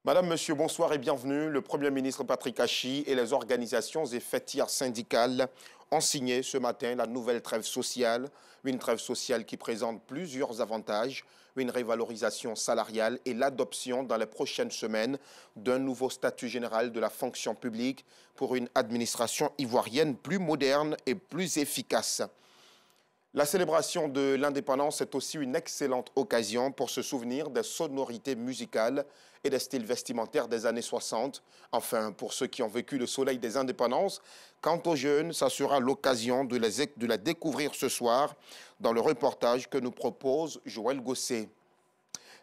Madame, Monsieur, bonsoir et bienvenue. Le Premier ministre Patrick Achi et les organisations et fêtières syndicales ont signé ce matin la nouvelle trêve sociale. Une trêve sociale qui présente plusieurs avantages, une révalorisation salariale et l'adoption dans les prochaines semaines d'un nouveau statut général de la fonction publique pour une administration ivoirienne plus moderne et plus efficace. La célébration de l'indépendance est aussi une excellente occasion pour se souvenir des sonorités musicales et des styles vestimentaires des années 60. Enfin, pour ceux qui ont vécu le soleil des indépendances, quant aux jeunes, ça sera l'occasion de la découvrir ce soir dans le reportage que nous propose Joël Gosset.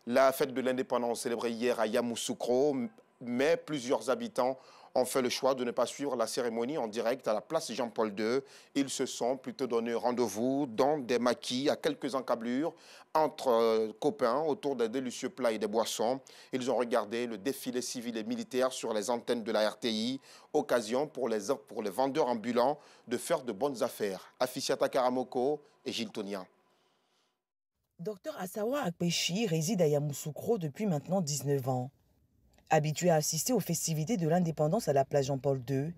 La fête de l'indépendance célébrée hier à Yamoussoukro, mais plusieurs habitants ont fait le choix de ne pas suivre la cérémonie en direct à la place Jean-Paul II. Ils se sont plutôt donné rendez-vous dans des maquis à quelques encablures entre copains autour des délicieux plats et des boissons. Ils ont regardé le défilé civil et militaire sur les antennes de la RTI, occasion pour les vendeurs ambulants de faire de bonnes affaires. Afficiata Karamoko et Gilles Tonia. Docteur Assawa Akpechi réside à Yamoussoukro depuis maintenant 19 ans. Habitué à assister aux festivités de l'indépendance à la place Jean-Paul II,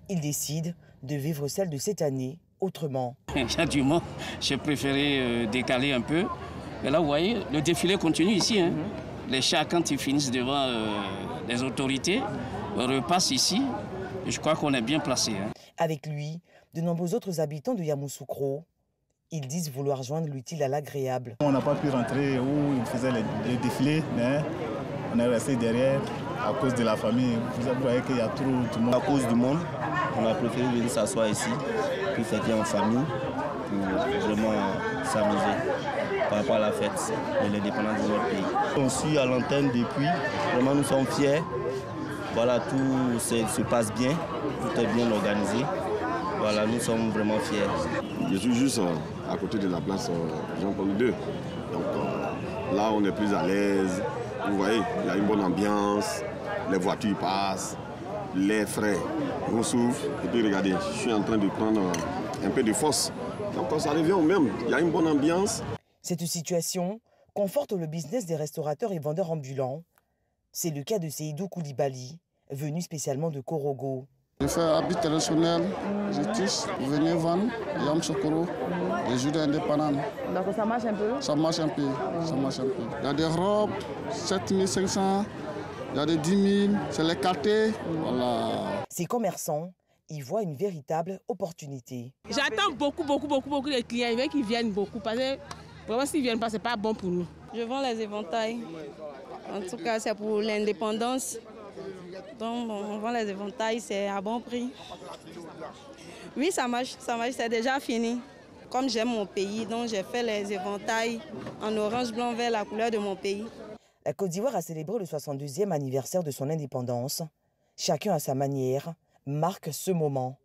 il décide de vivre celle de cette année autrement. Il y a du monde, j'ai préféré décaler un peu. Mais là, vous voyez, le défilé continue ici. Les chars, quand ils finissent devant les autorités, repassent ici. Et je crois qu'on est bien placé. Avec lui, de nombreux autres habitants de Yamoussoukro, ils disent vouloir joindre l'utile à l'agréable. On n'a pas pu rentrer où ils faisaient les défilés, mais on est resté derrière à cause de la famille. Vous voyez qu'il y a trop de monde. À cause du monde, on a préféré venir s'asseoir ici, puis fêter en famille, pour vraiment s'amuser par rapport à la fête de l'indépendance de notre pays. On suit à l'antenne depuis, vraiment nous sommes fiers. Voilà, tout se passe bien, tout est bien organisé. Voilà, nous sommes vraiment fiers. Je suis juste à côté de la place Jean-Paul II. Donc là, on est plus à l'aise. Vous voyez, il y a une bonne ambiance, les voitures passent, l'air frais, on souffle. Et puis regardez, je suis en train de prendre un peu de force. Donc ça revient au même, il y a une bonne ambiance. Cette situation conforte le business des restaurateurs et vendeurs ambulants. C'est le cas de Seydou Koulibaly, venu spécialement de Korogo. Je fais habit traditionnel, je tisse, venez vendre, Yamoussoukro, les jus d'indépendance. Donc ça marche un peu? Ça marche un peu, ça marche un peu. Il y a des robes, 7500, il y a des 10 000, c'est les quartiers. Voilà. Ces commerçants y voient une véritable opportunité. J'attends beaucoup de clients, il veut qu'ils viennent beaucoup, parce que vraiment s'ils ne viennent pas, ce n'est pas bon pour nous. Je vends les éventails, en tout cas c'est pour l'indépendance. Donc on vend les éventails, c'est à bon prix. Oui, ça marche, c'est déjà fini. Comme j'aime mon pays, donc j'ai fait les éventails en orange, blanc, vert, la couleur de mon pays. La Côte d'Ivoire a célébré le 62e anniversaire de son indépendance. Chacun à sa manière marque ce moment.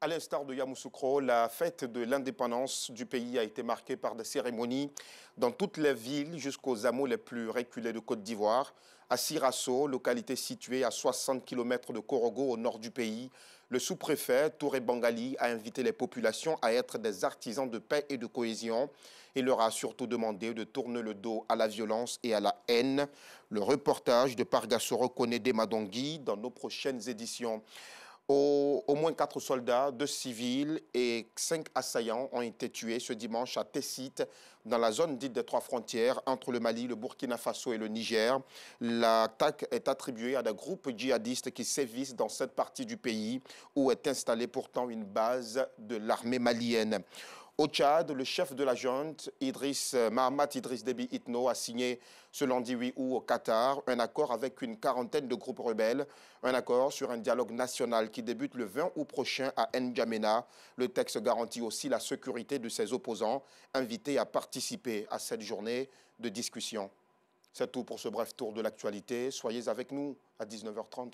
À l'instar de Yamoussoukro, la fête de l'indépendance du pays a été marquée par des cérémonies dans toutes les villes jusqu'aux hameaux les plus reculés de Côte d'Ivoire. À Sirasso, localité située à 60 km de Korogo au nord du pays, le sous-préfet Touré Bangali a invité les populations à être des artisans de paix et de cohésion. Il leur a surtout demandé de tourner le dos à la violence et à la haine. Le reportage de Pargassoro Konede Madongui dans nos prochaines éditions. Au moins 4 soldats, 2 civils et 5 assaillants ont été tués ce dimanche à Tessit, dans la zone dite des 3 frontières entre le Mali, le Burkina Faso et le Niger. L'attaque est attribuée à des groupes djihadistes qui sévissent dans cette partie du pays où est installée pourtant une base de l'armée malienne. Au Tchad, le chef de la junte, Mahamat Idriss Déby Itno, a signé ce lundi 8 août au Qatar un accord avec une quarantaine de groupes rebelles, un accord sur un dialogue national qui débute le 20 août prochain à N'Djamena. Le texte garantit aussi la sécurité de ses opposants, invités à participer à cette journée de discussion. C'est tout pour ce bref tour de l'actualité. Soyez avec nous à 19h30.